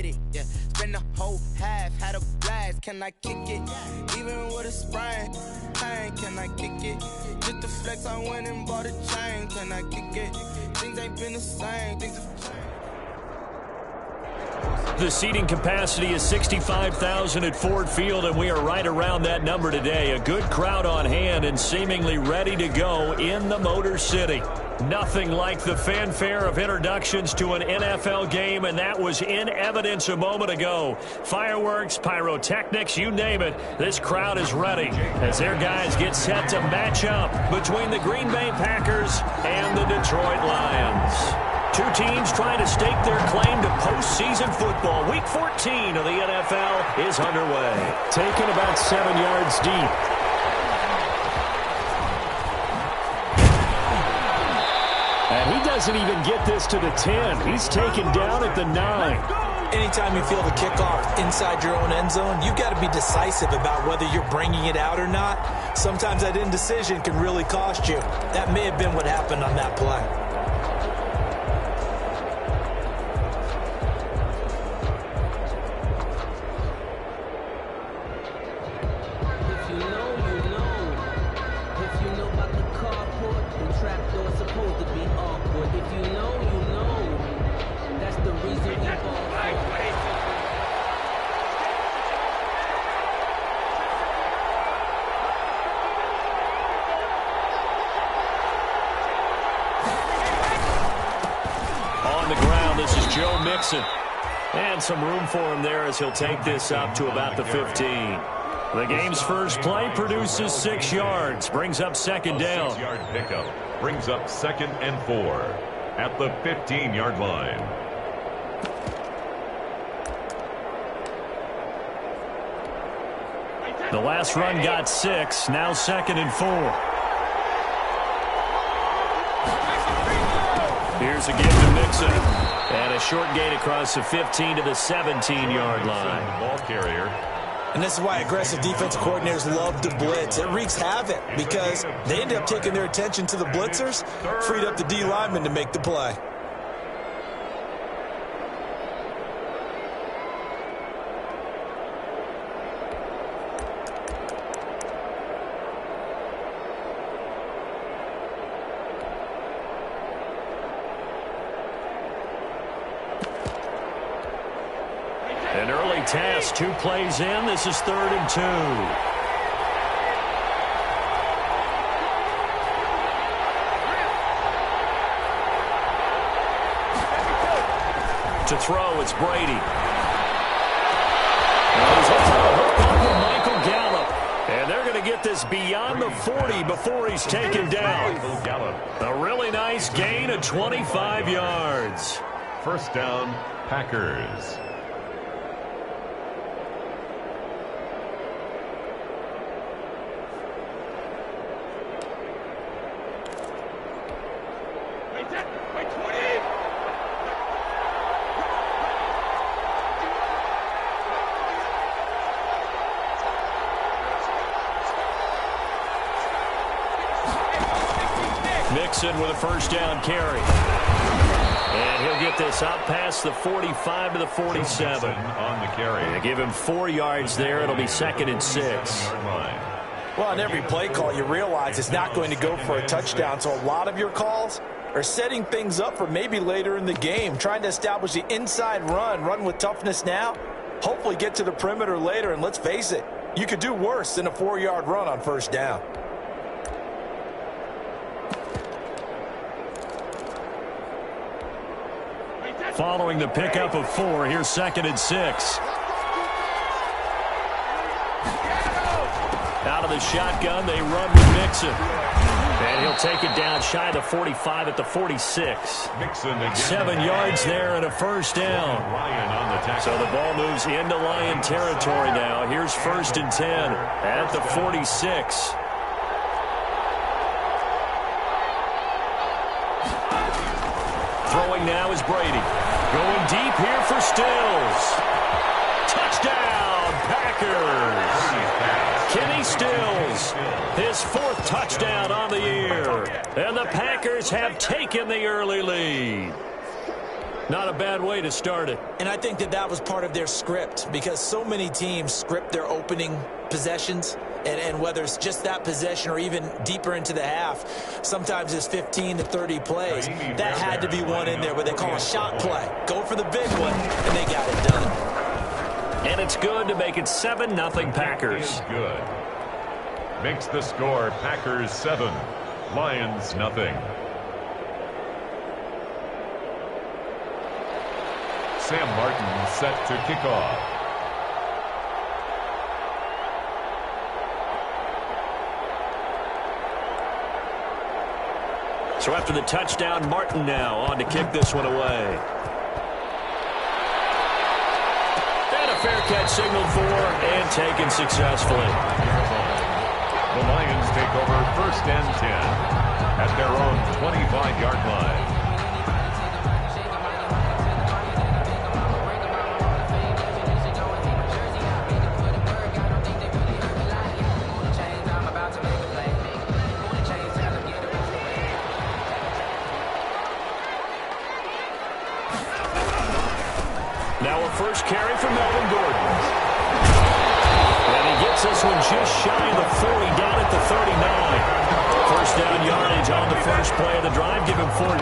did it, yeah. Spend the whole half, had a blast. Can I kick it? Even with a sprain, pain, can I kick it? Just to flex, I went and bought a chain. Can I kick it? Things ain't been the same. Things have changed. The seating capacity is 65,000 at Ford Field, and we are right around that number today. A good crowd on hand and seemingly ready to go in the Motor City. Nothing like the fanfare of introductions to an NFL game, and that was in evidence a moment ago. Fireworks, pyrotechnics, you name it. This crowd is ready as their guys get set to match up between the Green Bay Packers and the Detroit Lions. Two teams trying to stake their claim to postseason football. Week 14 of the NFL is underway. Taken about 7 yards deep. And he doesn't even get this to the 10. He's taken down at the 9. Anytime you feel the kickoff inside your own end zone, you've got to be decisive about whether you're bringing it out or not. Sometimes that indecision can really cost you. That may have been what happened on that play. And some room for him there as he'll take this up to about the 15. The game's first play produces 6 yards, brings up second down. 6-yard pickup brings up 2nd and 4 at the 15-yard line. The last run got 6, now 2nd and 4. Here's a give to Mixon. And a short gain across the 15 to the 17-yard line. Ball carrier. And this is why aggressive defensive coordinators love to blitz. It wreaks havoc because they end up taking their attention to the blitzers, freed up the D lineman to make the play. An early task, 2 plays in. This is 3rd and 2. To throw, it's Brady. Michael Gallup. And they're going to get this beyond the 40 before he's taken down. A really nice gain of 25 yards. First down, Packers. Mixon with a first down carry. And he'll get this up past the 45 to the 47. On the carry. They give him 4 yards there. It'll be 2nd and 6. Well, on every play call, you realize it's not going to go for a touchdown. So a lot of your calls are setting things up for maybe later in the game, trying to establish the inside run with toughness now, hopefully get to the perimeter later. And let's face it, you could do worse than a 4-yard run on first down. Following the pickup of 4, here's 2nd and 6. Out of the shotgun, they run with Mixon. And he'll take it down shy of the 45 at the 46. 7 yards there and a first down. So the ball moves into Lion territory now. Here's 1st and 10 at the 46. Throwing now is Brady. Going deep here for Stills. Touchdown, Packers. Kenny Stills, his 4th touchdown on the year. And the Packers have taken the early lead. Not a bad way to start it. And I think that was part of their script, because so many teams script their opening possessions, and whether it's just that possession or even deeper into the half, sometimes it's 15 to 30 plays. That had to be one in there where they call a shot play. Go for the big one, and they got it done. And it's good to make it 7-0 Packers. Good. Makes the score Packers 7, Lions nothing. Sam Martin set to kick off. So after the touchdown, Martin now on to kick this one away. And a fair catch signaled for and taken successfully. The Lions take over 1st and 10 at their own 25-yard line. Now a first carry for Melvin Gordon. And he gets this one just shy of the 40, down at the 39. First down yardage on the first play of the drive, give him 14.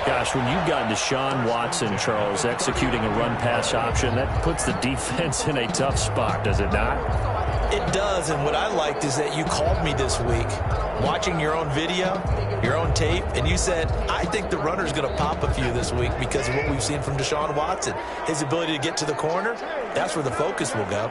Gosh, when you've got Deshaun Watson, Charles, executing a run-pass option, that puts the defense in a tough spot, does it not? It does, and what I liked is that you called me this week, watching your own video, your own tape, and you said, I think the runner's going to pop a few this week because of what we've seen from Deshaun Watson. His ability to get to the corner, that's where the focus will go.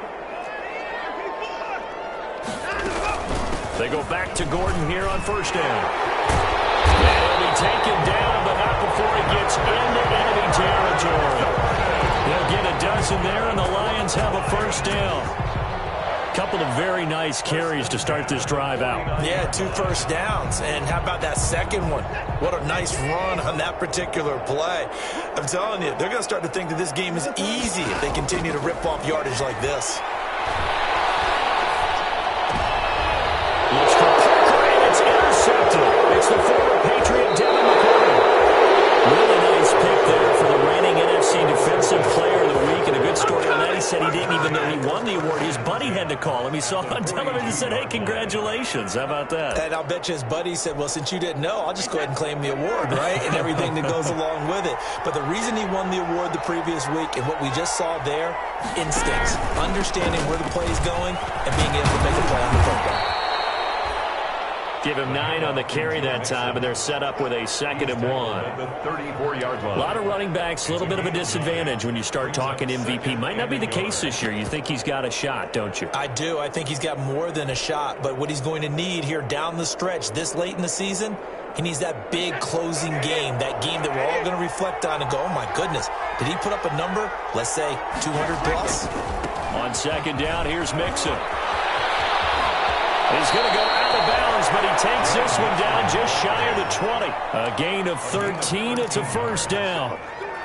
They go back to Gordon here on first down. And he'll be taken down, but not before he gets into enemy territory. They'll get a dozen there, and the Lions have a first down. Couple of very nice carries to start this drive out. Yeah, 2 first downs. And how about that second one? What a nice run on that particular play. I'm telling you, they're going to start to think that this game is easy if they continue to rip off yardage like this. Looks for Parker, and it's intercepted. It's the former Patriot, Devin McCourty. Really nice pick there for the reigning NFC Defensive Player of the Week. And a good story on that. He said he didn't even know he won the award. His buddy had to call him. He saw it on television and said, hey, congratulations. How about that? And I'll bet you his buddy said, well, since you didn't know, I'll just go ahead and claim the award, right? And everything that goes along with it. But the reason he won the award the previous week and what we just saw there, instincts, understanding where the play is going and being able to make a play on the football. Give him 9 on the carry that time, and they're set up with a 2nd and 1. The 34-yard line. A lot of running backs, a little bit of a disadvantage when you start talking MVP. Might not be the case this year. You think he's got a shot, don't you? I do. I think he's got more than a shot. But what he's going to need here down the stretch this late in the season, he needs that big closing game, that game that we're all going to reflect on and go, oh, my goodness, did he put up a number, let's say, 200-plus? On 2nd down, here's Mixon. He's going to go out of bounds, but he takes this one down just shy of the 20. A gain of 13. It's a first down.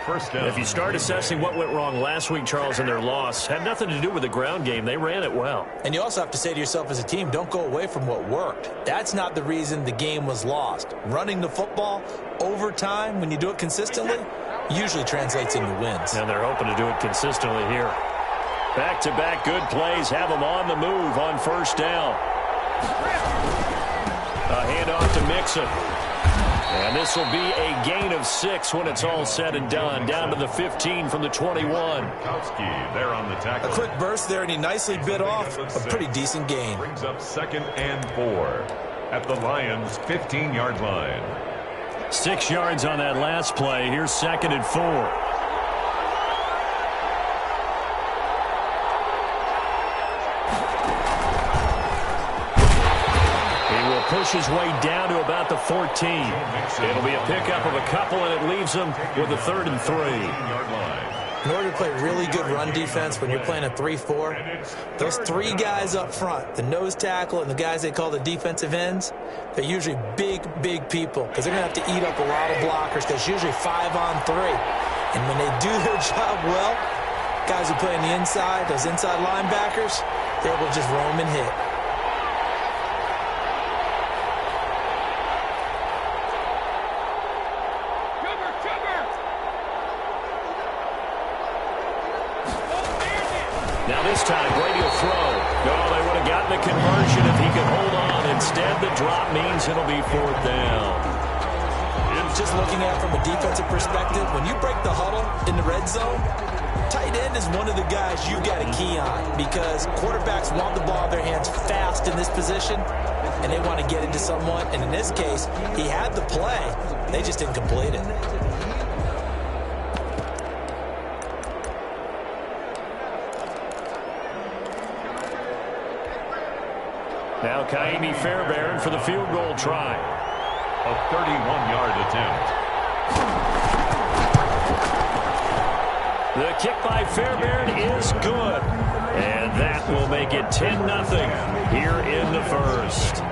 First down. If you start assessing what went wrong last week, Charles, in their loss, had nothing to do with the ground game. They ran it well. And you also have to say to yourself as a team, don't go away from what worked. That's not the reason the game was lost. Running the football over time, when you do it consistently, usually translates into wins. And they're hoping to do it consistently here. Back-to-back good plays have them on the move on first down. A handoff to Mixon. And this will be a gain of 6 when it's all said and done. Down to the 15 from the 21. Kowski there on the tackle. A quick burst there, and he nicely bit off a pretty decent gain. Brings up 2nd and 4 at the Lions' 15-yard line. 6 yards on that last play. Here's 2nd and 4. Push his way down to about the 14. It'll be a pickup of a couple, and it leaves them with a 3rd and 3. In order to play really good run defense when you're playing a 3-4, those 3 guys up front, the nose tackle and the guys they call the defensive ends, they're usually big, big people because they're going to have to eat up a lot of blockers because it's usually 5 on 3. And when they do their job well, guys who play on the inside, those inside linebackers, they're able to just roam and hit. Now this time, Brady will throw. Oh, they would have gotten the conversion if he could hold on. Instead, the drop means it'll be 4th down. Just looking at it from a defensive perspective, when you break the huddle in the red zone, tight end is one of the guys you got to key on because quarterbacks want the ball in their hands fast in this position, and they want to get into someone. And in this case, he had the play. They just didn't complete it. Now Kaimi Fairbairn for the field goal try. A 31-yard attempt. The kick by Fairbairn is good. And that will make it 10-0 here in the first.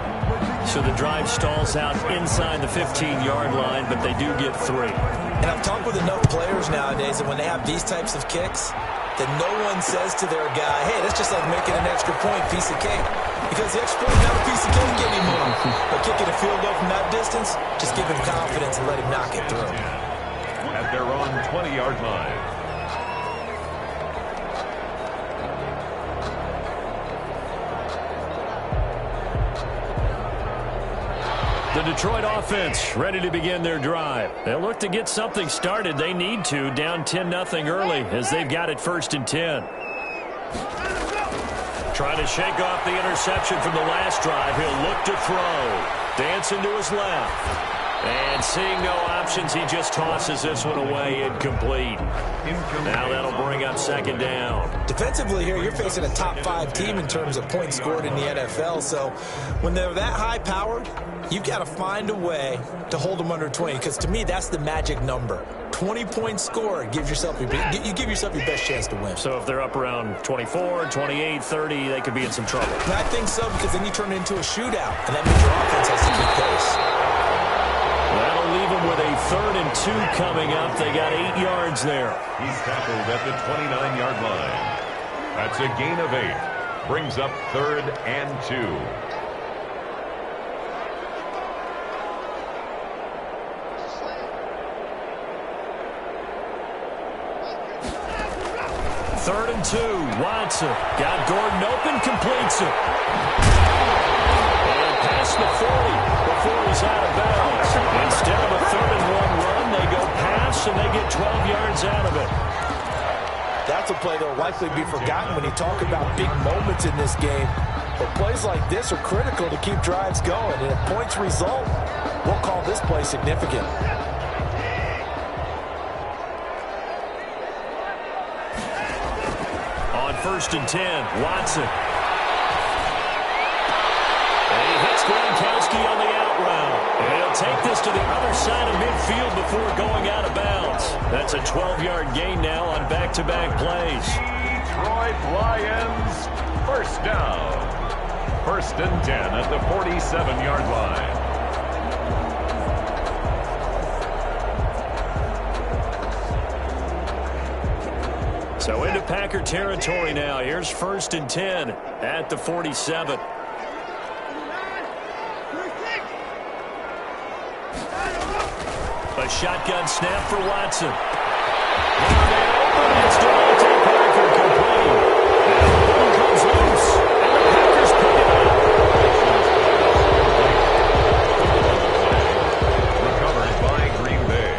So the drive stalls out inside the 15-yard line, but they do get 3. And I've talked with enough players nowadays that when they have these types of kicks, that no one says to their guy, hey, that's just like making an extra point, piece of cake. Because the extra point is not a piece of cake anymore. But kicking a field goal from that distance, just give him confidence and let him knock it through. At their own 20-yard line. The Detroit offense ready to begin their drive. They'll look to get something started. They need to, down 10-0 early as they've got it 1st and 10. Trying to shake off the interception from the last drive. He'll look to throw. Dancing to his left. And seeing no options, he just tosses this one away, incomplete. Now that'll bring up 2nd down. Defensively here, you're facing a top 5 team in terms of points scored in the NFL. So when they're that high-powered, you've got to find a way to hold them under 20. Because to me, that's the magic number. 20 points scored, you give yourself your best chance to win. So if they're up around 24, 28, 30, they could be in some trouble. And I think so, because then you turn it into a shootout, and that means your offense has to keep pace. That'll leave them with a 3rd and 2 coming up. They got 8 yards there. He's tackled at the 29-yard line. That's a gain of 8. Brings up 3rd and 2. 3rd and 2. Watson got Gordon open, completes it. And past the 40 before he's out of bounds. Instead of a 3rd and 1 run, they go pass and they get 12 yards out of it. That's a play that will likely be forgotten when you talk about big moments in this game. But plays like this are critical to keep drives going. And if points result, we'll call this play significant. On 1st and 10, Watson. And he hits Gronkowski on the out route. And he'll take this to the other side of midfield before going out of bounds. That's a 12-yard gain now on back-to-back plays. Detroit Lions, 1st down. 1st and 10 at the 47-yard line. So into Packer territory now. Here's 1st and 10 at the 47. A shotgun snap for Watson. It's Devontae Parker complete. And the ball comes loose. And the Packers pick it up. Recovered by Green Bay.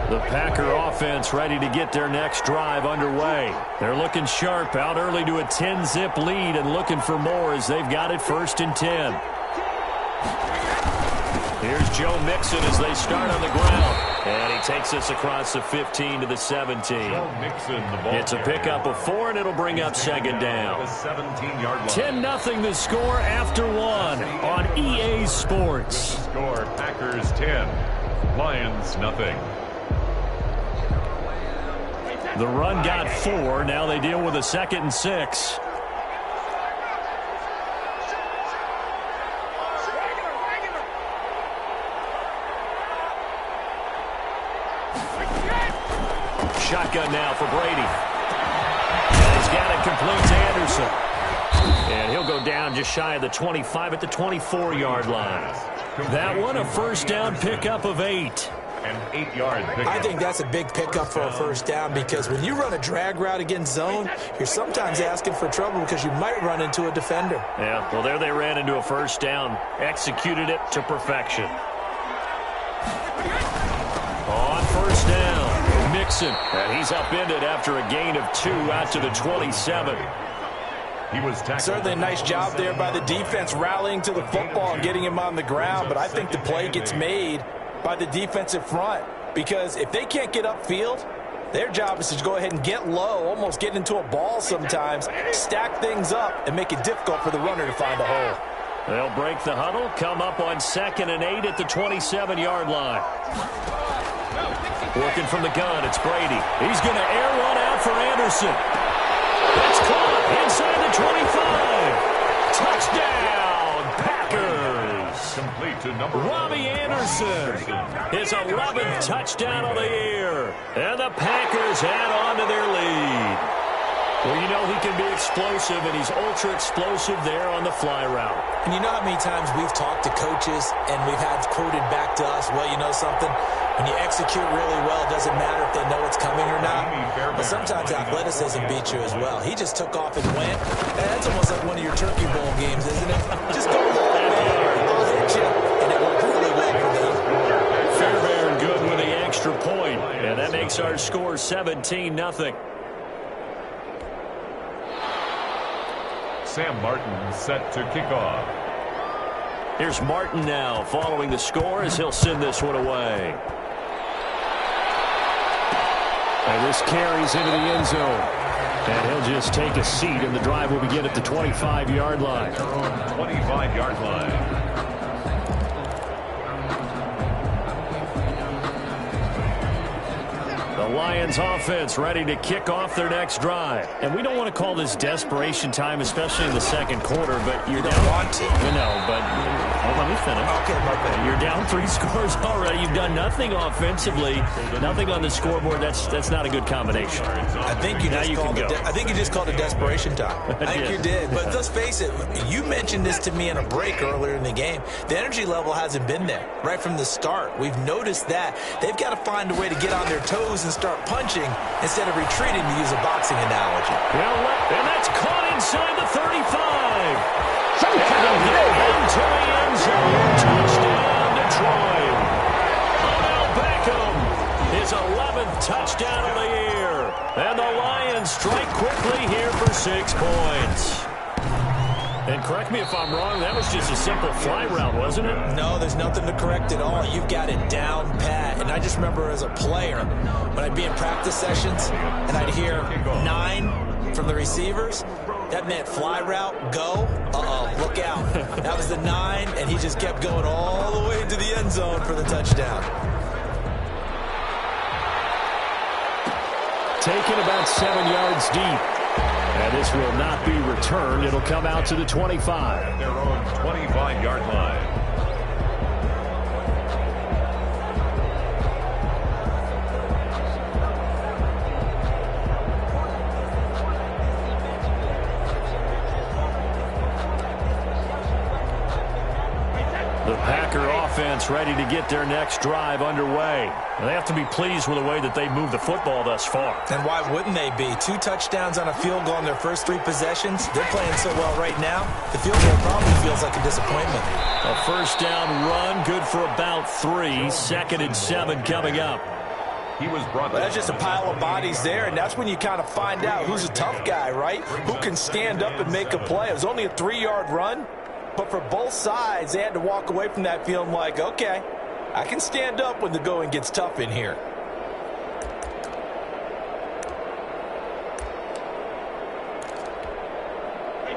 The Packer offense ready to get their next drive underway. They're looking sharp, out early to a 10-zip lead and looking for more as they've got it 1st and 10. Here's Joe Mixon as they start on the ground. And he takes us across the 15 to the 17. It's a pickup of 4, and it'll bring up 2nd down. 10-0 the score after 1 on EA Sports. Score Packers 10, Lions nothing. The run got 4. Now they deal with a 2nd and 6. Shotgun now for Brady. He's got it complete to Anderson. And he'll go down just shy of the 25 at the 24-yard line. That one, a first down pickup of 8. An 8-yard pickup. I think that's a big pickup for a first down because when you run a drag route against zone, you're sometimes asking for trouble because you might run into a defender. Yeah, well, there they ran into a first down. Executed it to perfection. On first down, Mixon. And he's upended after a gain of 2 out to the 27. He was tackled. Certainly a nice job there by the defense rallying to the football and getting him on the ground, but I think the play gets made by the defensive front because if they can't get upfield, their job is to go ahead and get low, almost get into a ball sometimes, stack things up, and make it difficult for the runner to find a hole. They'll break the huddle, come up on 2nd and 8 at the 27-yard line. Working from the gun, it's Brady. He's going to air one out for Anderson. It's caught inside the 25. Touchdown, Packers. Complete to number Robbie Anderson. His 11th touchdown of the year. And the Packers add on to their lead. Well, you know he can be explosive, and he's ultra-explosive there on the fly route. And you know how many times we've talked to coaches and we've had quoted back to us, well, you know something? When you execute really well, it doesn't matter if they know it's coming or not. But sometimes athleticism beats you as well. He just took off and went. And that's almost like one of your Turkey Bowl games, isn't it? Just go long, man. I'll hit you. And it worked really well for them. Fairbairn good with the extra point. And that makes our score 17-0. Sam Martin set to kick off. Here's Martin now following the score as he'll send this one away. And this carries into the end zone. And he'll just take a seat, and the drive will begin at the 25-yard line. 25-yard line. The Lions offense ready to kick off their next drive. And we don't want to call this desperation time, especially in the second quarter, but you're down. Want to. No, but let me finish. Okay, my bad. You're down 3 scores already. You've done nothing offensively, nothing on the scoreboard. That's not a good combination. I think you just called it desperation time. I think you did. But let's face it, you mentioned this to me in a break earlier in the game. The energy level hasn't been there right from the start. We've noticed that. They've got to find a way to get on their toes and start punching instead of retreating, to use a boxing analogy. And that's caught inside the 35. And they'll get into the end zone. Touchdown, Detroit. Odell Beckham, his 11th touchdown of the year. And the Lions strike quickly here for 6 points. And correct me if I'm wrong, that was just a simple fly route, wasn't it? No, there's nothing to correct at all. You've got it down pat. And I just remember as a player, when I'd be in practice sessions and I'd hear 9 from the receivers, that meant fly route, go, look out. That was the 9, and he just kept going all the way into the end zone for the touchdown. Taken about 7 yards deep. And this will not be returned. It'll come out to the 25. At their own 25-yard line. The Packer offense ready to get their next drive underway. They have to be pleased with the way that they moved the football thus far. And why wouldn't they be? 2 touchdowns on a field goal in their first 3 possessions. They're playing so well right now, the field goal probably feels like a disappointment. A first down run, good for about 3. 2nd and 7 coming up. He was brought. But that's just a pile of bodies there, and that's when you kind of find out who's a tough guy, right? Who can stand up and make a play. It was only a 3-yard run. But for both sides, they had to walk away from that feeling like, okay, I can stand up when the going gets tough in here.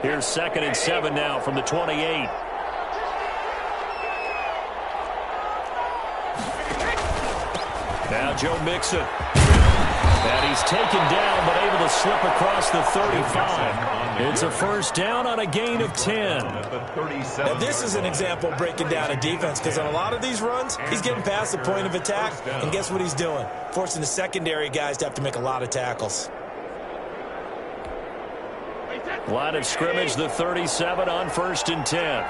Here's 2nd and 7 now from the 28. Now Joe Mixon. And he's taken down, but able to slip across the 35. It's a first down on a gain of 10. Now this is an example of breaking down a defense, because on a lot of these runs, he's getting past the point of attack, and guess what he's doing? Forcing the secondary guys to have to make a lot of tackles. Line of scrimmage, the 37 on 1st and 10.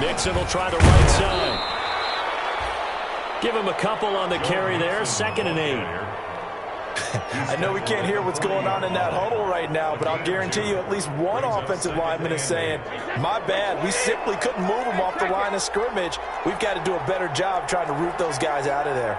Mixon will try the right side. Give him a couple on the carry there. 2nd and 8. I know we can't hear what's going on in that huddle right now, but I'll guarantee you at least one offensive lineman is saying, my bad, we simply couldn't move him off the line of scrimmage. We've got to do a better job trying to root those guys out of there.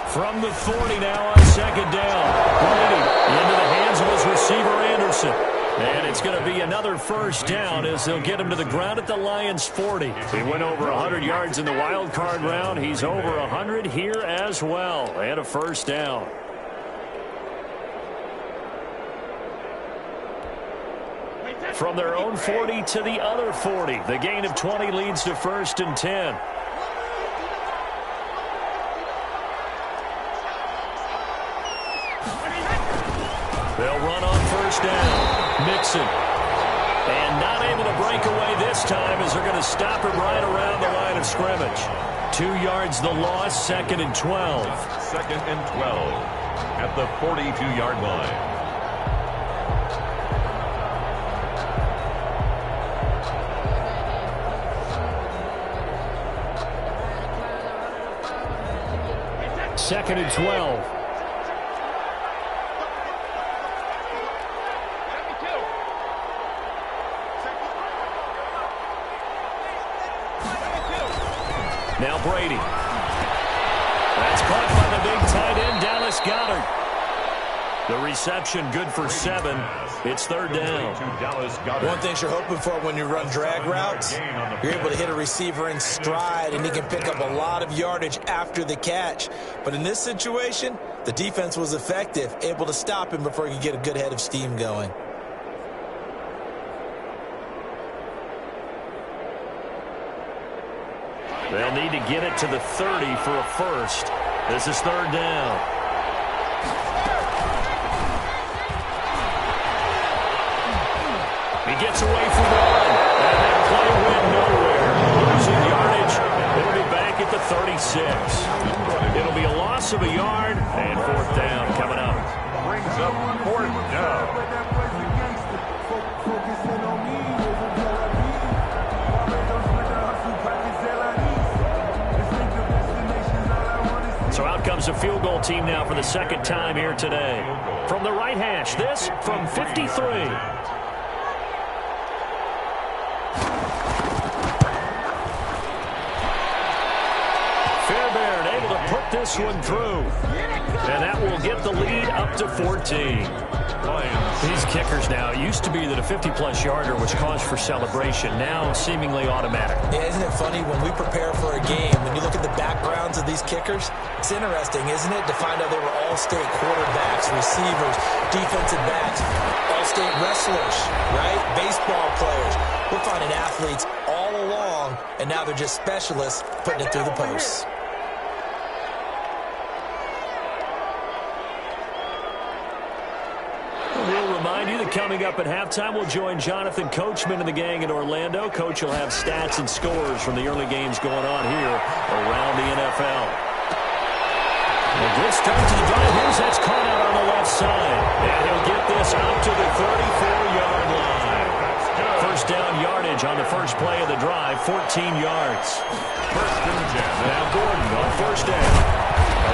From the 40 now on 2nd down. Brady into the hands of his receiver, Anderson. And it's going to be another 1st down as they'll get him to the ground at the Lions' 40. He went over 100 yards in the wild card round. He's over 100 here as well. And a 1st down. From their own 40 to the other 40. The gain of 20 leads to 1st and 10. They'll run on 1st down. Mixon. And not able to break away this time as they're going to stop him right around the line of scrimmage. 2 yards the loss, 2nd and 12. 2nd and 12 at the 42-yard line. Second and 12. Now Brady. That's caught by the big tight end, Dallas Goedert. The reception good for 7. It's 3rd down. One thing you're hoping for when you run drag routes, you're able to hit a receiver in stride, and he can pick up a lot of yardage after the catch. But in this situation, the defense was effective, able to stop him before he could get a good head of steam going. They'll need to get it to the 30 for a 1st. This is 3rd down. He gets away from one, and that play went nowhere. Losing yardage. It'll be back at the 36. It'll be a loss of a yard, and 4th down coming up. Brings up 4th down. So out comes a field goal team now for the 2nd time here today. From the right hash, this from 53. Fairbairn able to put this one through. And that will get the lead up to 14. These kickers now, it used to be that a 50-plus yarder was cause for celebration. Now seemingly automatic. Yeah, isn't it funny when we prepare for a game, when you look at the backgrounds of these kickers, it's interesting, isn't it, to find out they were all-state quarterbacks, receivers, defensive backs, all-state wrestlers, right? Baseball players. We're finding athletes all along, and now they're just specialists putting it through the posts. We'll remind you that coming up at halftime, we'll join Jonathan Coachman and the gang in Orlando. Coach will have stats and scores from the early games going on here around the NFL. A good start to the drive. Here's that's caught out on the left side. And he'll get this out to the 34-yard line. 1st down yardage on the first play of the drive, 14 yards. 1st and 10. Now Gordon on 1st down.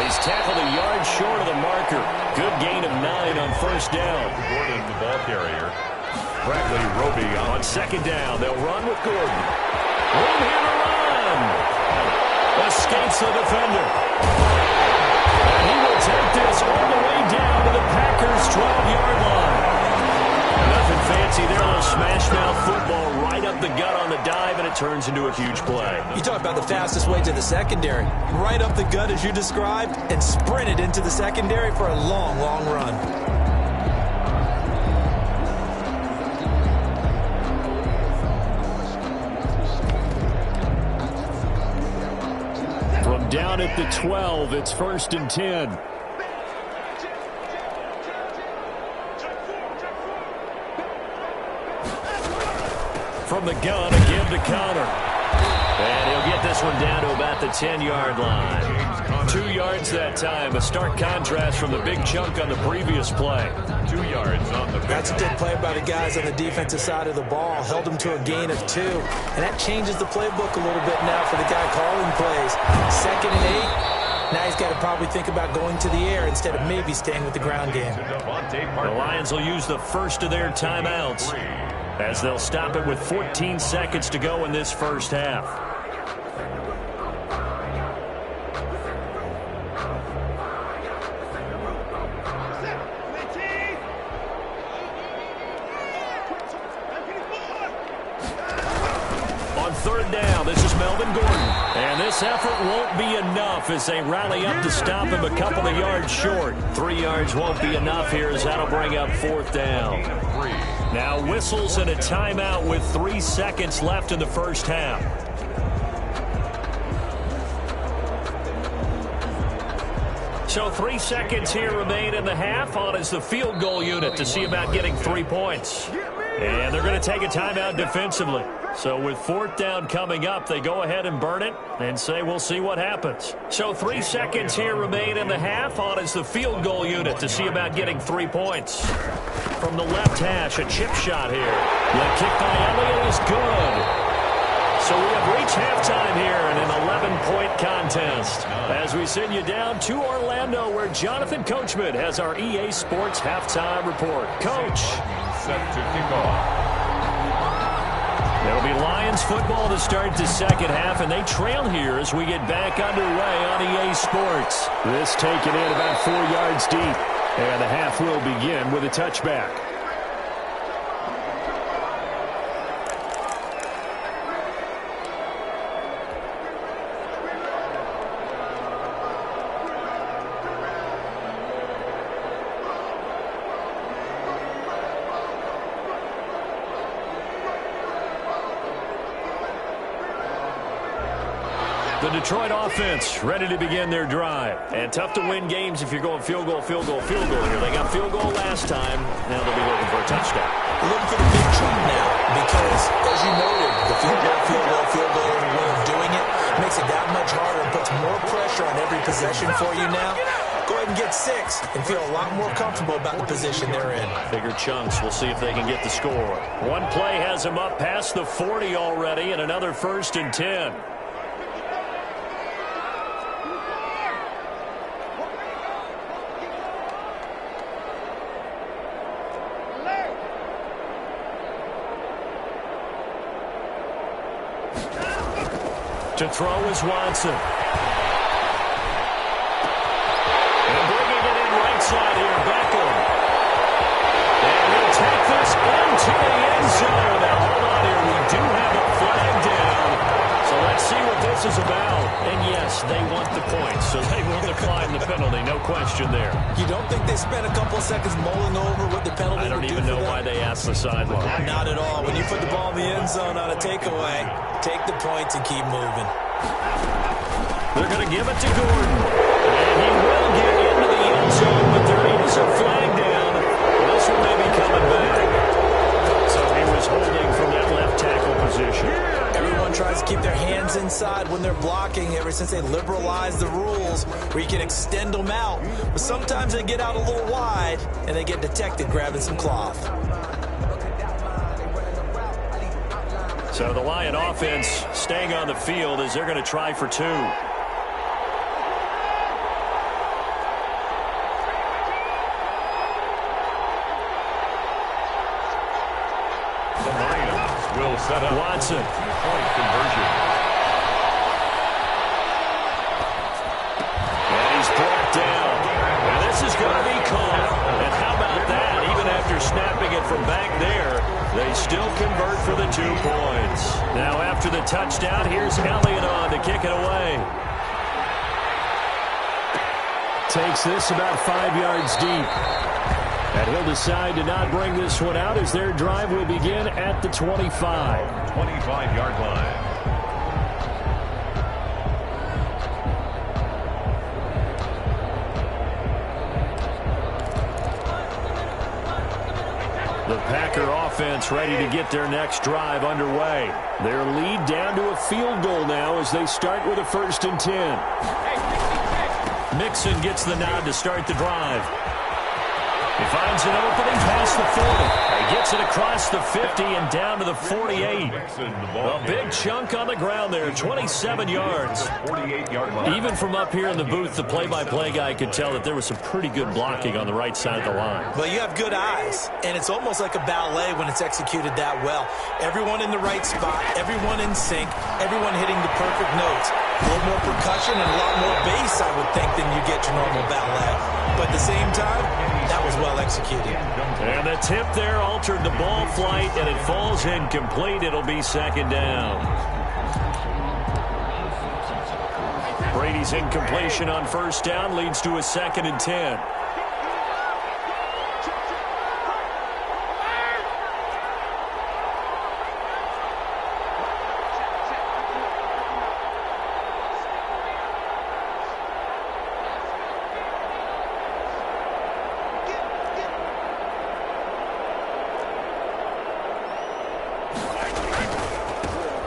He's tackled a yard short of the marker. Good gain of 9 on 1st down. Gordon, the ball carrier. Bradley Roby on 2nd down. They'll run with Gordon. Room here to run. Escapes the defender. And he will take this all the way down to the Packers' 12-yard line. Nothing fancy there. A little smash-mouth football right up the gut on the dive, and it turns into a huge play. You talk about the fastest way to the secondary. Right up the gut, as you described, and sprinted into the secondary for a long, long run. From down at the 12, it's 1st and 10. From the gun, again to counter. And he'll get this one down to about the 10-yard line. 2 yards that time, a stark contrast from the big chunk on the previous play. 2 yards on the That's a good play by the guys on the defensive side of the ball. Held them to a gain of 2. And that changes the playbook a little bit now for the guy calling plays. 2nd and 8. Now he's got to probably think about going to the air instead of maybe staying with the ground game. The Lions will use the first of their timeouts as they'll stop it with 14 seconds to go in this first half. On 3rd down, this is Melvin Gordon. And this effort won't be enough as they rally up to stop him a couple of yards short. 3 yards won't be enough here as that'll bring up 4th down. Now whistles and a timeout with 3 seconds left in the first half. So 3 seconds here remain in the half. On is the field goal unit to see about getting 3 points. And they're going to take a timeout defensively. So with 4th down coming up, they go ahead and burn it and say we'll see what happens. So 3 seconds here remain in the half. On is the field goal unit to see about getting 3 points. From the left hash, a chip shot here. The kick by Elliott is good. So we have reached halftime here in an 11-point contest as we send you down to Orlando where Jonathan Coachman has our EA Sports halftime report. Coach. Set to kick off. It'll be Lions football to start the second half, and they trail here as we get back underway on EA Sports. This taken in about 4 yards deep, and the half will begin with a touchback. The Detroit offense ready to begin their drive. And tough to win games if you're going field goal, field goal, field goal here. They got field goal last time. Now they'll be looking for a touchdown. Looking for the big chunk now because, as you noted, the field goal is a way of doing it. Makes it that much harder and puts more pressure on every possession for you now. Go ahead and get 6 and feel a lot more comfortable about the position they're in. Bigger chunks. We'll see if they can get the score. One play has them up past the 40 already and another 1st and 10. To throw is Watson. And bringing it in right side here, Beckham. And he'll take this into the end zone. Now, hold on here. We do have a flag down. So let's see what this is about. And yes, they want the points, so they will decline the penalty. No question there. You don't think they spent a couple of seconds mulling over what the penalty I don't even know why they asked the sideline. Not at all. When you put the ball in the end zone on a takeaway, take the points and keep moving. They're going to give it to Gordon. And he will get into the end zone, but there is a flag down. This one may be coming back. So he was holding from that left tackle position. Everyone tries to keep their hands inside when they're blocking ever since they liberalized the rules where you can extend them out. But sometimes they get out a little wide and they get detected grabbing some cloth. So the Lion offense staying on the field as they're going to try for 2. The Lions will set up Watson. Point conversion. And he's brought down. And this is going to be caught. And how about that? Even after snapping it from back there, they still convert for the 2 points. Now after the touchdown, here's Elliott on to kick it away. Takes this about 5 yards deep. And he'll decide to not bring this one out as their drive will begin at the 25. 25-yard line. The Packer offense ready to get their next drive underway. Their lead down to a field goal now as they start with a 1st and 10. Mixon gets the nod to start the drive. He finds an opening past the 40. He gets it across the 50 and down to the 48. A big chunk on the ground there, 27 yards. Even from up here in the booth, the play-by-play guy could tell that there was some pretty good blocking on the right side of the line. Well, you have good eyes, and it's almost like a ballet when it's executed that well. Everyone in the right spot, everyone in sync, everyone hitting the perfect notes. A little more percussion and a lot more bass, I would think, than you get your normal ballet. But at the same time, that was well executed. And the tip there altered the ball flight, and it falls incomplete. It'll be 2nd down. Brady's incompletion on 1st down leads to a 2nd and 10.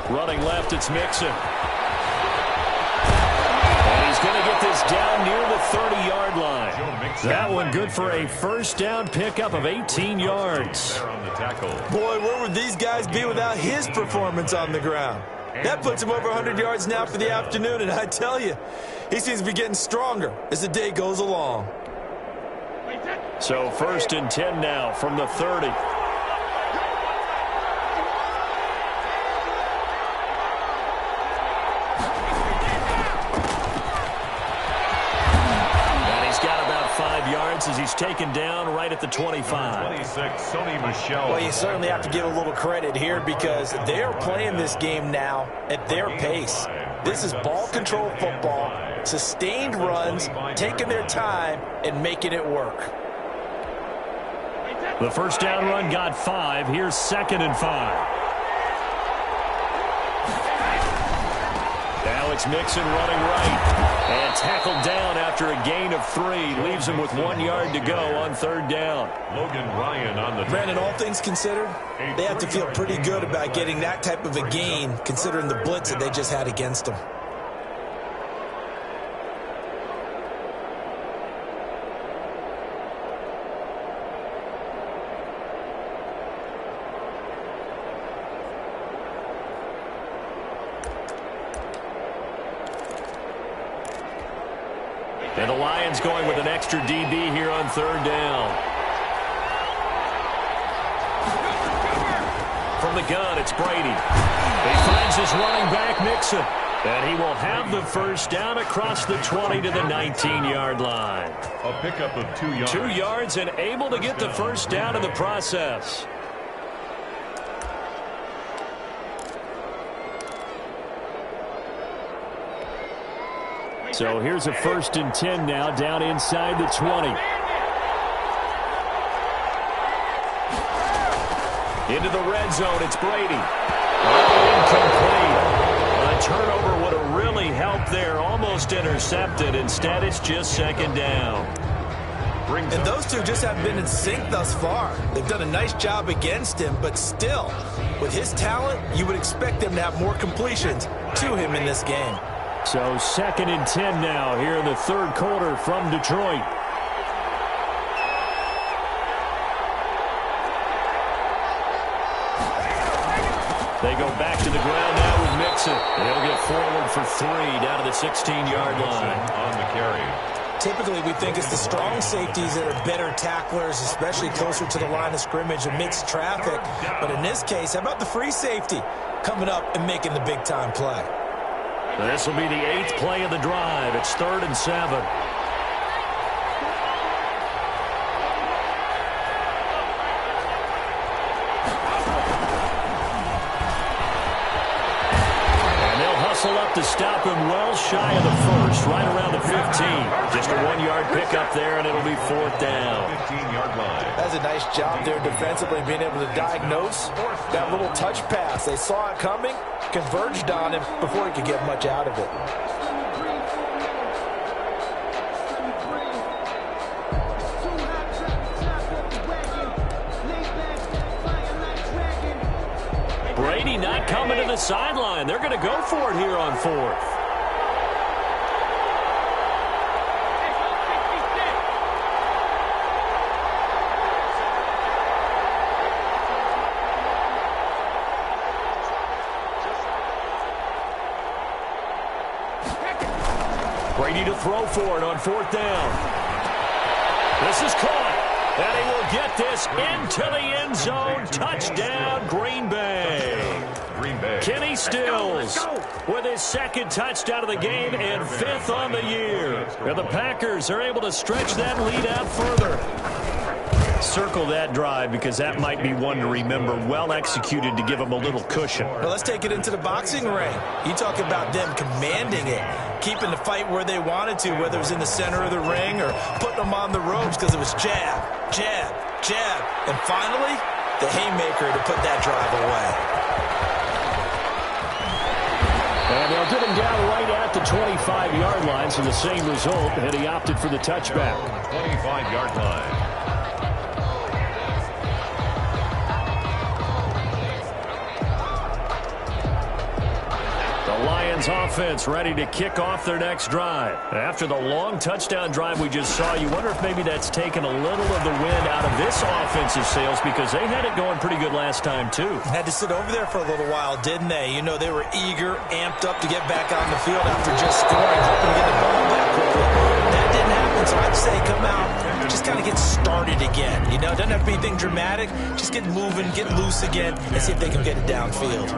Running left, it's Mixon. And he's going to get this down near the 30-yard line. That one good for a 1st down pickup of 18 yards. Boy, where would these guys be without his performance on the ground? That puts him over 100 yards now for the afternoon, and I tell you, he seems to be getting stronger as the day goes along. So 1st and 10 now from the 30. As he's taken down right at the 25. 26, Sony Michel. Well, you certainly have to give a little credit here because they're playing this game now at their pace. This is ball control football, sustained runs, taking their time, and making it work. The 1st down run got 5. Here's 2nd and 5. Now it's Mixon running right. And tackled down after a gain of 3. Leaves him with 1 yard to go on 3rd down. Logan Ryan on the tackle. Brandon, all things considered, they have to feel pretty good about getting that type of a gain considering the blitz that they just had against them. And the Lions going with an extra DB here on 3rd down. From the gun, it's Brady. He finds his running back, Mixon. And he will have the 1st down across the 20 to the 19-yard line. A pickup of 2 yards. 2 yards and able to get the 1st down in the process. So here's a 1st and 10 now down inside the 20. Into the red zone, it's Brady. Incomplete. A turnover would have really helped there, almost intercepted. Instead, it's just 2nd down. And those two just haven't been in sync thus far. They've done a nice job against him, but still, with his talent, you would expect them to have more completions to him in this game. So 2nd and 10 now here in the 3rd quarter from Detroit. They go back to the ground now with Mixon. They'll get forward for 3 down to the 16-yard line. On the carry. Typically, we think it's the strong safeties that are better tacklers, especially closer to the line of scrimmage amidst traffic. But in this case, how about the free safety coming up and making the big-time play? This will be the 8th play of the drive. It's 3rd and 7. And they'll hustle up to stop him well shy of the 1st, right around the 15. Just a 1-yard pickup there, and it'll be 4th down. 15-yard line. That's a nice job there defensively, being able to diagnose that little touch pass. They saw it coming, converged on him before he could get much out of it. coming to the sideline. They're going to go for it here on fourth. Brady to throw for it on fourth down. This is caught, and he will get this into the end zone. Touchdown, Green Bay. Kenny Stills with his second touchdown of the game and fifth on the year. And the Packers are able to stretch that lead out further. Circle that drive because that might be one to remember. Well executed to give them a little cushion. Well, let's take it into the boxing ring. You talk about them commanding it, keeping the fight where they wanted to, whether it was in the center of the ring or putting them on the ropes because it was jab, jab, jab. And finally, the haymaker to put that drive away. And they'll get him down right at the 25-yard line, so the same result, and he opted for the touchback. 25-yard line. Lions offense ready to kick off their next drive. After the long touchdown drive we just saw, you wonder if maybe that's taken a little of the wind out of this offensive sails because they had it going pretty good last time too. Had to sit over there for a little while, didn't they? You know, they were eager, amped up to get back on the field after just scoring, hoping to get the ball back quickly. That didn't happen, so I'd say come out, just kind of get started again. You know, it doesn't have to be anything dramatic. Just get moving, get loose again, and see if they can get it downfield.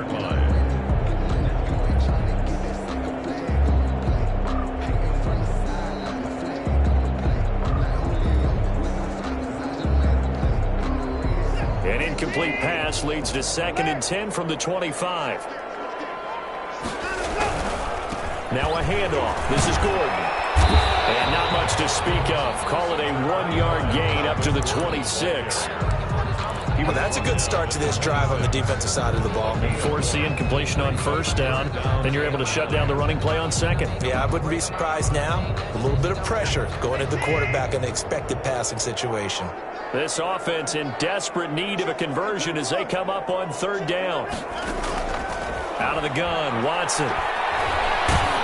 An incomplete pass leads to 2nd and 10 from the 25. Now a handoff. This is Gordon. And not much to speak of. Call it a 1-yard gain up to the 26. Well, that's a good start to this drive on the defensive side of the ball. Force the incompletion on first down. Then you're able to shut down the running play on second. Yeah, I wouldn't be surprised now. A little bit of pressure going at the quarterback in the expected passing situation. This offense in desperate need of a conversion as they come up on 3rd down. Out of the gun, Watson.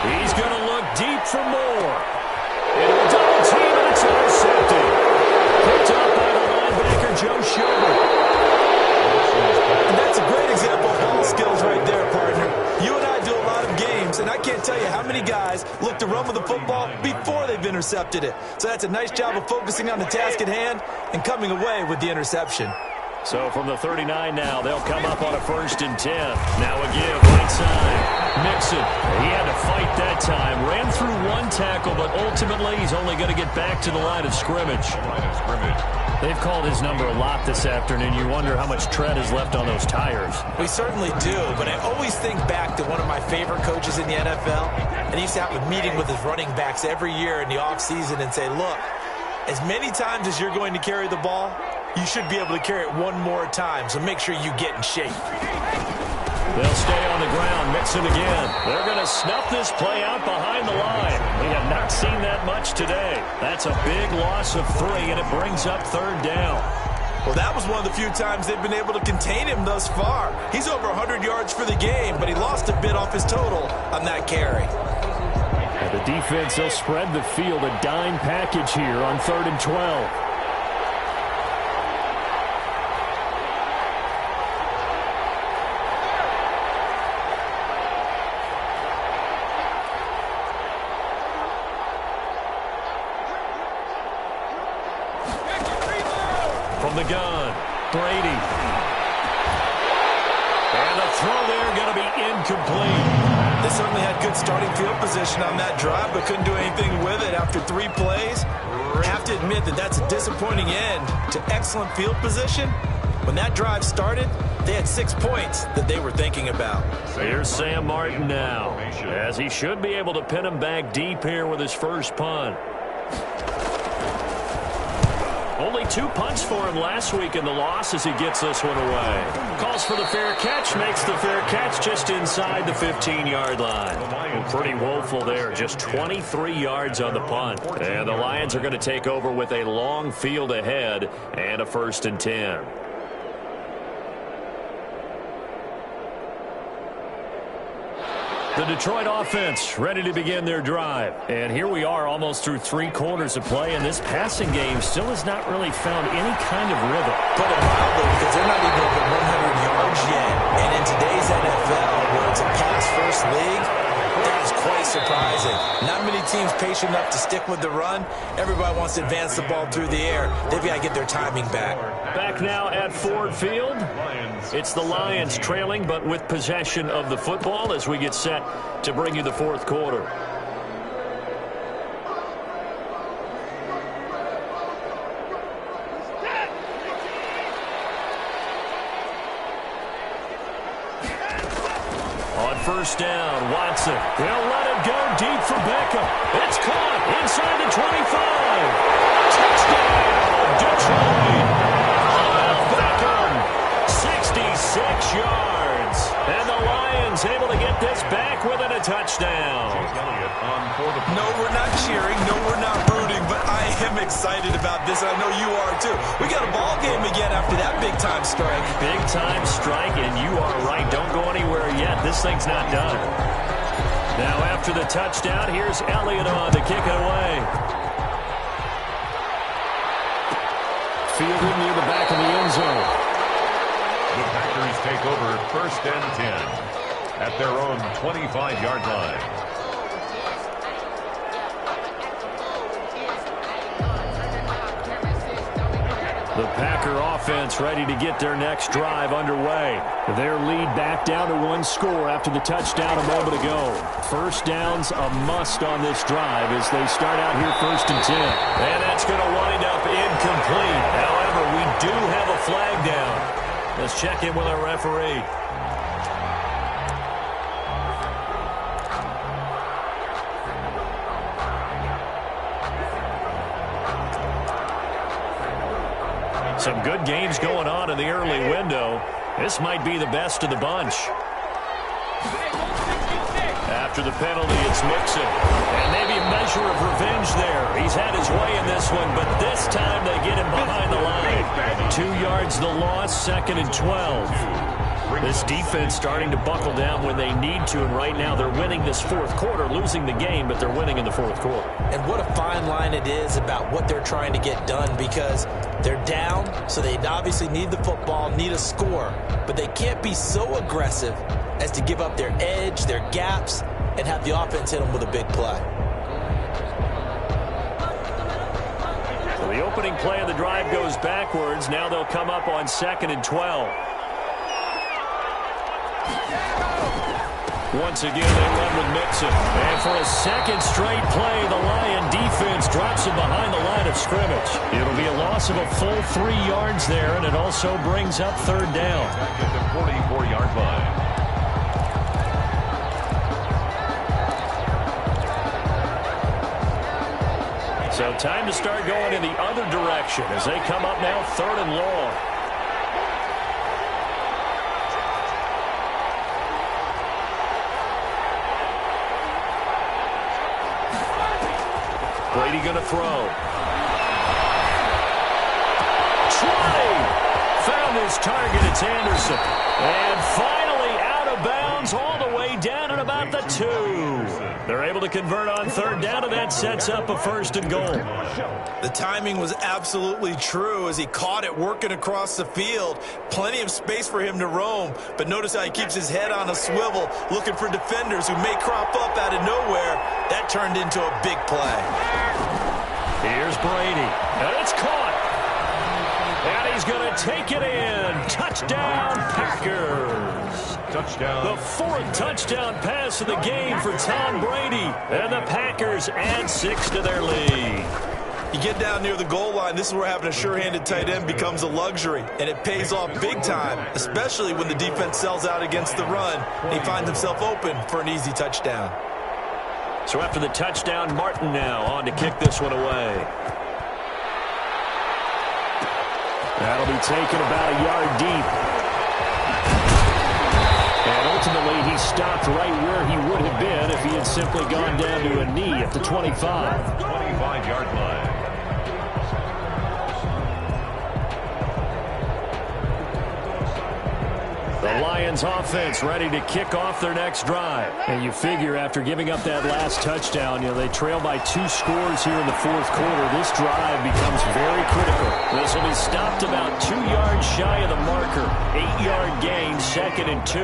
He's going to look deep for more. Into a double team, and it's intercepted. Picked up by the linebacker, Joe Schobert. And that's a great example of ball skills right there, partner. You and I do a lot of games, and I can't tell you how many guys look to run with the football before they've intercepted it. So that's a nice job of focusing on the task at hand and coming away with the interception. So from the 39 now, they'll come up on a 1st and 10. Now a give, right side. Mixon, he had to fight that time. Ran through one tackle, but ultimately he's only going to get back to the line of scrimmage. They've called his number a lot this afternoon. You wonder how much tread is left on those tires. We certainly do, but I always think back to one of my favorite coaches in the NFL, and he used to have a meeting with his running backs every year in the offseason and say, look, as many times as you're going to carry the ball, you should be able to carry it one more time, so make sure you get in shape. They'll stay on the ground, Mixon again. They're going to snuff this play out behind the line. We have not seen that much today. That's a big loss of 3, and it brings up 3rd down. Well, that was one of the few times they've been able to contain him thus far. He's over 100 yards for the game, but he lost a bit off his total on that carry. The defense, they'll spread the field, a dime package here on 3rd and 12. From the gun, Brady. And the throw there going to be incomplete. They certainly had good starting field position on that drive, but couldn't do anything with it after 3 plays. I have to admit that that's a disappointing end to excellent field position. When that drive started, they had 6 points that they were thinking about. Here's Sam Martin now, as he should be able to pin him back deep here with his first punt. Only 2 punts for him last week in the loss as he gets this one away. Calls for the fair catch, makes the fair catch just inside the 15-yard line. And pretty woeful there, just 23 yards on the punt. And the Lions are going to take over with a long field ahead and a 1st and 10. The Detroit offense ready to begin their drive. And here we are almost through 3 quarters of play, and this passing game still has not really found any kind of rhythm. Put it mildly, because they're not even over 100 yards yet. And in today's NFL, where it's a pass-first league, that is quite surprising. Not many teams patient enough to stick with the run. Everybody wants to advance the ball through the air. They've got to get their timing back. Back now at Ford Field. It's the Lions trailing, but with possession of the football as we get set to bring you the 4th quarter. On first down, Watson. He'll let it go deep for Beckham. It's caught inside the 25. Touchdown, Detroit. Beckham, 66 yards. And the Lions able to get this back within a touchdown. No, we're not cheering. No, we're not rooting. But I am excited about this. I know you are, too. We got a ball game again after that big-time strike. Big-time strike, and you are right. Don't go anywhere yet. This thing's not done. Now, after the touchdown, here's Elliott on to kick it away. Fielded near the back of the end zone. The Packers take over 1st and 10 at their own 25-yard line. The Packer offense ready to get their next drive underway. Their lead back down to 1 score after the touchdown a moment ago. First down's a must on this drive as they start out here 1st and 10. And that's going to wind up incomplete. However, we do have a flag down. Let's check in with our referee. Some good games going on in the early window. This might be the best of the bunch. After the penalty, it's Mixon. And maybe a measure of revenge there. He's had his way in this one, but this time they get him behind the line. 2 yards the loss, 2nd and 12. This defense starting to buckle down when they need to, and right now they're winning this 4th quarter, losing the game, but they're winning in the 4th quarter. And what a fine line it is about what they're trying to get done, because they're down, so they obviously need the football, need a score, but they can't be so aggressive as to give up their edge, their gaps, and have the offense hit them with a big play. So the opening play of the drive goes backwards. Now they'll come up on 2nd and 12. Once again, they run with Mixon. And for a second straight play, the Lion defense drops him behind the line of scrimmage. It'll be a loss of a full 3 yards there, and it also brings up 3rd down. Back at the 44-yard line. So time to start going in the other direction as they come up now 3rd and long. Brady going to throw. 20! Found his target. It's Anderson. And finally out of bounds all the way down at about the 2. They're able to convert on 3rd down, and that sets up a 1st and goal. The timing was absolutely true as he caught it working across the field. Plenty of space for him to roam, but notice how he keeps his head on a swivel looking for defenders who may crop up out of nowhere. That turned into a big play. Here's Brady, and it's caught. And he's going to take it in. Touchdown, Packers. Touchdown. The 4th touchdown pass of the game for Tom Brady. And the Packers add 6 to their lead. You get down near the goal line, this is where having a sure-handed tight end becomes a luxury, and it pays off big time, especially when the defense sells out against the run, and he finds himself open for an easy touchdown. So after the touchdown, Martin now on to kick this one away. That'll be taken about a yard deep. And ultimately, he stopped right where he would have been if he had simply gone down to a knee at the 25. 25-yard line. The Lions offense ready to kick off their next drive. And you figure after giving up that last touchdown, they trail by 2 scores here in the fourth quarter. This drive becomes very critical. This will be stopped about 2 yards shy of the marker. 8-yard gain, 2nd and 2.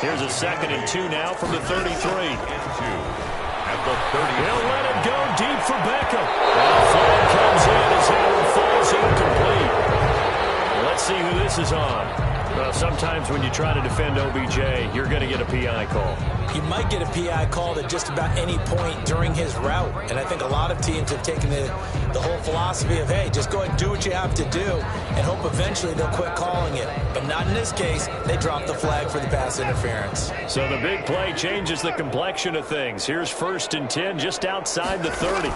Here's a 2nd and 2 now from the 33. At the 30. He'll let it go deep for Beckham. And the flag comes in as that one falls incomplete. Let's see who this is on. Well, sometimes when you try to defend OBJ, you're going to get a PI call. You might get a PI called at just about any point during his route. And I think a lot of teams have taken the whole philosophy of, hey, just go ahead and do what you have to do and hope eventually they'll quit calling it. But not in this case. They dropped the flag for the pass interference. So the big play changes the complexion of things. Here's 1st and 10 just outside the 30.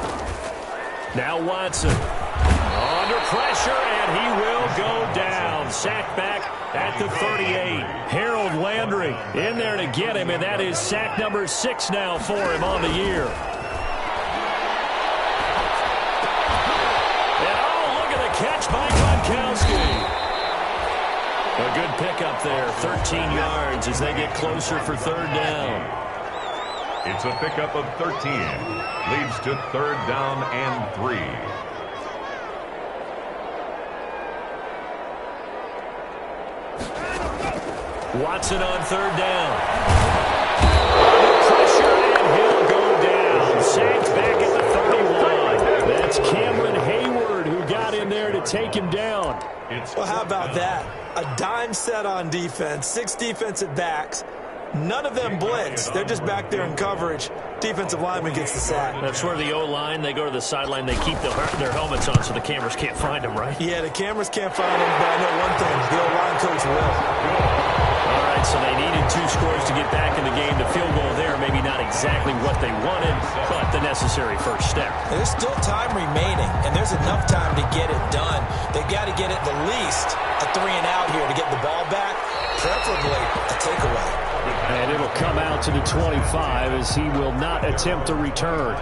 Now Watson under pressure, and he will go down. Sack back at the 38. Harold Landry in there to get him, and that is sack number 6 now for him on the year. And oh, look at the catch by Gronkowski. A good pickup there, 13 yards as they get closer for 3rd down. It's a pickup of 13. Leads to 3rd down and 3. Watson on 3rd down. Pressure, and he'll go down. Sacked back at the 31. That's Cameron Hayward who got in there to take him down. Well, how about that? A dime set on defense, 6 defensive backs. None of them blitz. They're just back there in coverage. Defensive lineman gets the sack. That's where the O-line, they go to the sideline, they keep their helmets on so the cameras can't find them, right? Yeah, the cameras can't find them, but I know one thing. The O-line coach will. All right, so they needed 2 scores to get back in the game. The field goal there, maybe not exactly what they wanted, but the necessary first step. There's still time remaining, and there's enough time to get it done. They've got to get at the least a 3 and out here to get the ball back, preferably a takeaway. And it'll come out to the 25 as he will not attempt a return.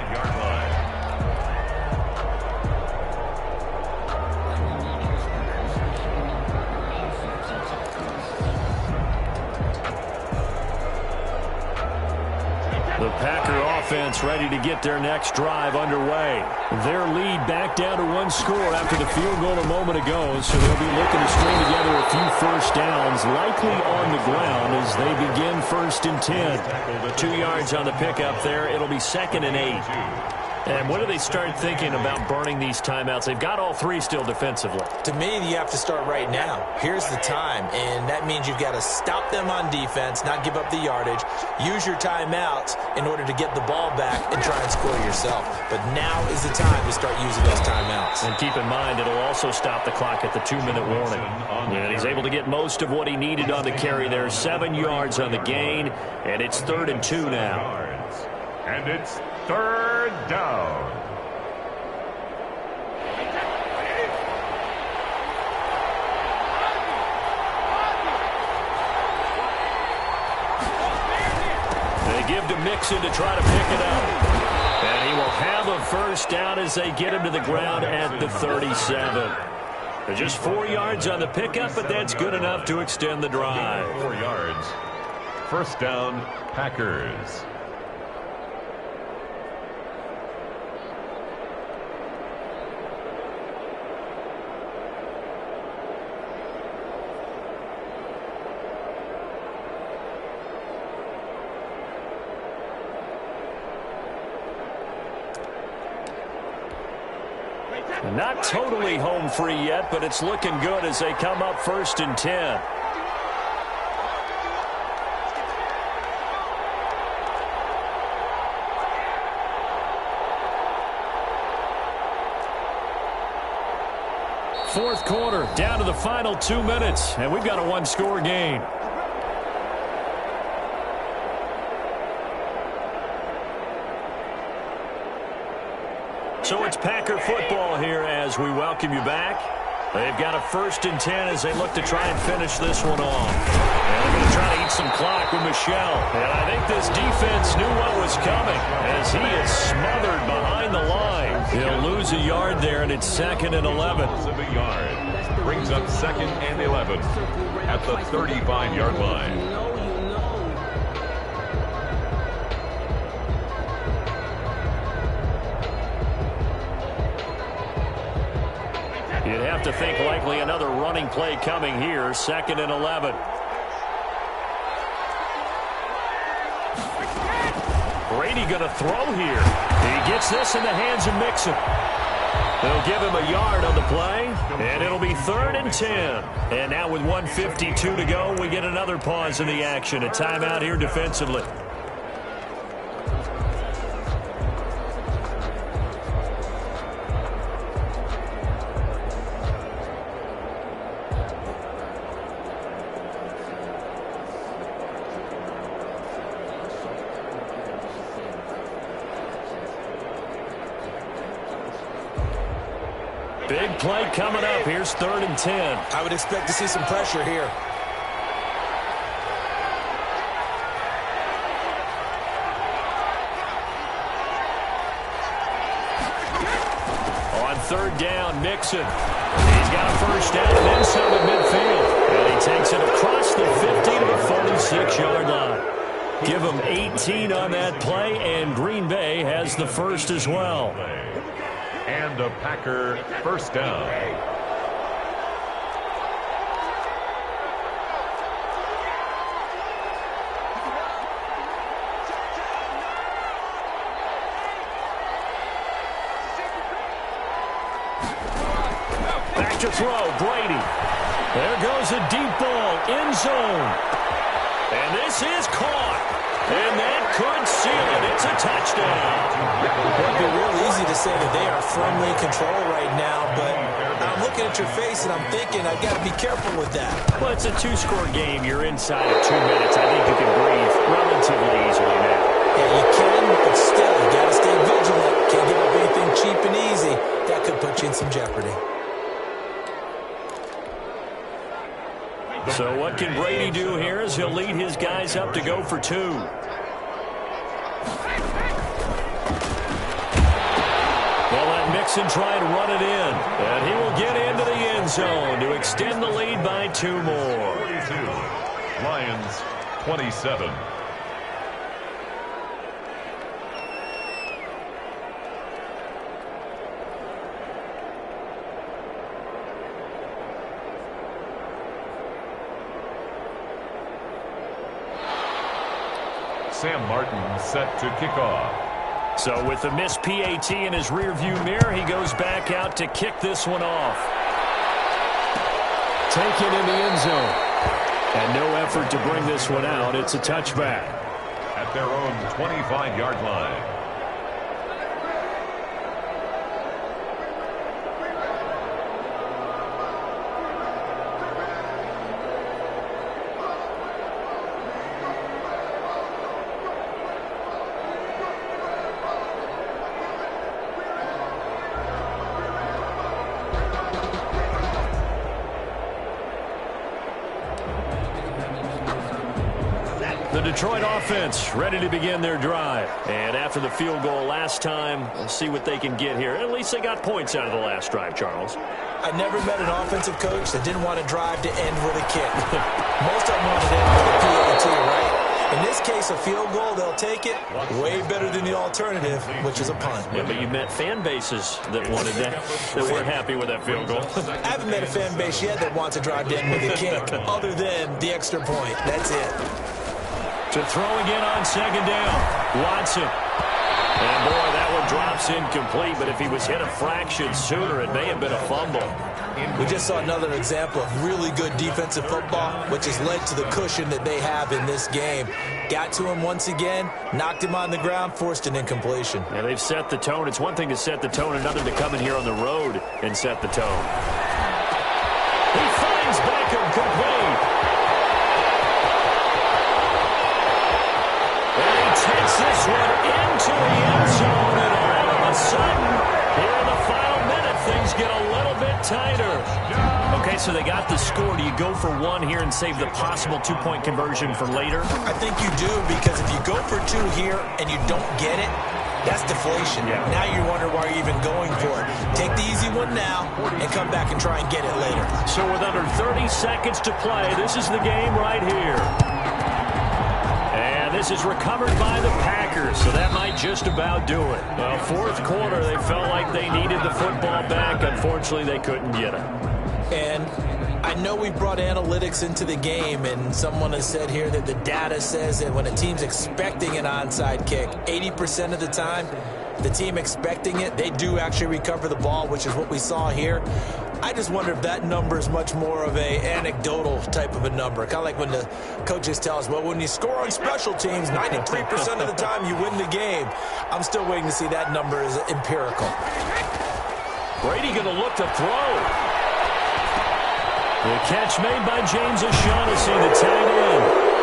The Packer offense ready to get their next drive underway. Their lead back down to 1 score after the field goal a moment ago, so they'll be looking to string together a few first downs, likely on the ground as they begin 1st and 10. 2 yards on the pickup there. It'll be 2nd and 8. And when do they start thinking about burning these timeouts? They've got all 3 still defensively. To me, you have to start right now. Here's the time, and that means you've got to stop them on defense, not give up the yardage, use your timeouts in order to get the ball back and try and score yourself. But now is the time to start using those timeouts. And keep in mind, it'll also stop the clock at the 2-minute warning. And he's able to get most of what he needed on the carry there. 7 yards on the gain, and it's 3rd and 2 now. And it's 3rd down. They give to Mixon to try to pick it up. And he will have a first down as they get him to the ground at the 37. Just 4 yards on the pickup, but that's good enough to extend the drive. 4 yards. 1st down, Packers. Not totally home free yet, but it's looking good as they come up 1st and 10. Fourth quarter, down to the final 2 minutes, and we've got a 1-score game. So it's Packer football here as we welcome you back. They've got a 1st and 10 as they look to try and finish this one off. And they're going to try to eat some clock with Michelle. And I think this defense knew what was coming as he is smothered behind the line. He'll lose a yard there, and it's 2nd and 11. A yard. brings up 2nd and 11 at the 35-yard line. You'd have to think likely another running play coming here, 2nd and 11. Brady going to throw here. He gets this in the hands of Mixon. They'll give him a yard on the play, and it'll be 3rd and 10. And now with 1:52 to go, we get another pause in the action. A timeout here defensively. Big play coming up. Here's 3rd and 10. I would expect to see some pressure here. On 3rd down, Mixon. He's got a 1st down and then some at midfield. And he takes it across the 50 to the 46-yard line. Give him 18 on that play, and Green Bay has the 1st as well. And a Packer 1st down. Back to throw, Brady. There goes a deep ball, end zone. And this is caught. And that could seal it. It's a touchdown. It would be real easy to say that they are firmly in control right now, but I'm looking at your face and I'm thinking I've got to be careful with that. Well, it's a 2-score game. You're inside of 2 minutes. I think you can breathe relatively easily now. Yeah, you can, but still, you got to stay vigilant. Can't give up anything cheap and easy. That could put you in some jeopardy. So what can Brady do here as he'll lead his guys up to go for 2. They'll let Mixon try and run it in. And he will get into the end zone to extend the lead by 2 more. 42. Lions 27. Sam Martin set to kick off. So with the missed PAT in his rearview mirror, he goes back out to kick this one off. Taken in the end zone. And no effort to bring this one out. It's a touchback. At their own 25-yard line. The Detroit offense ready to begin their drive. And after the field goal last time, we'll see what they can get here. At least they got points out of the last drive, Charles. I never met an offensive coach that didn't want to drive to end with a kick. Most of them want to end with a PAT, right? In this case, a field goal, they'll take it. Way better than the alternative, which is a punt. Yeah, but you met fan bases that wanted that weren't happy with that field goal. I haven't met a fan base yet that wants to drive to end with a kick, other than the extra point. That's it. To throw again on 2nd down. Watson. And boy, that one drops incomplete, but if he was hit a fraction sooner, it may have been a fumble. We just saw another example of really good defensive football, which has led to the cushion that they have in this game. Got to him once again, knocked him on the ground, forced an incompletion. Yeah, they've set the tone. It's one thing to set the tone, another to come in here on the road and set the tone. He finds Beckham complete. Takes this one into the end zone, and all of a sudden, here in the final minute, things get a little bit tighter. Okay, so they got the score. Do you go for 1 here and save the possible 2-point conversion for later? I think you do, because if you go for 2 here and you don't get it, That's deflation. Yeah. Now you wonder why you're even going for it. Take the easy one now and come back and try and get it later. So with under 30 seconds to play, this is the game right here. And this is recovered by the Packers, so that might just about do it. Well, fourth quarter, they felt like they needed the football back. Unfortunately, they couldn't get it. And I know we brought analytics into the game, and someone has said here that the data says that when a team's expecting an onside kick, 80% of the time, the team expecting it, they do actually recover the ball, which is what we saw here. I just wonder if that number is much more of a anecdotal type of a number. Kind of like when the coaches tell us, well, when you score on special teams, 93% of the time you win the game. I'm still waiting to see that number as empirical. Brady going to look to throw. The catch made by James O'Shaughnessy, the tight end.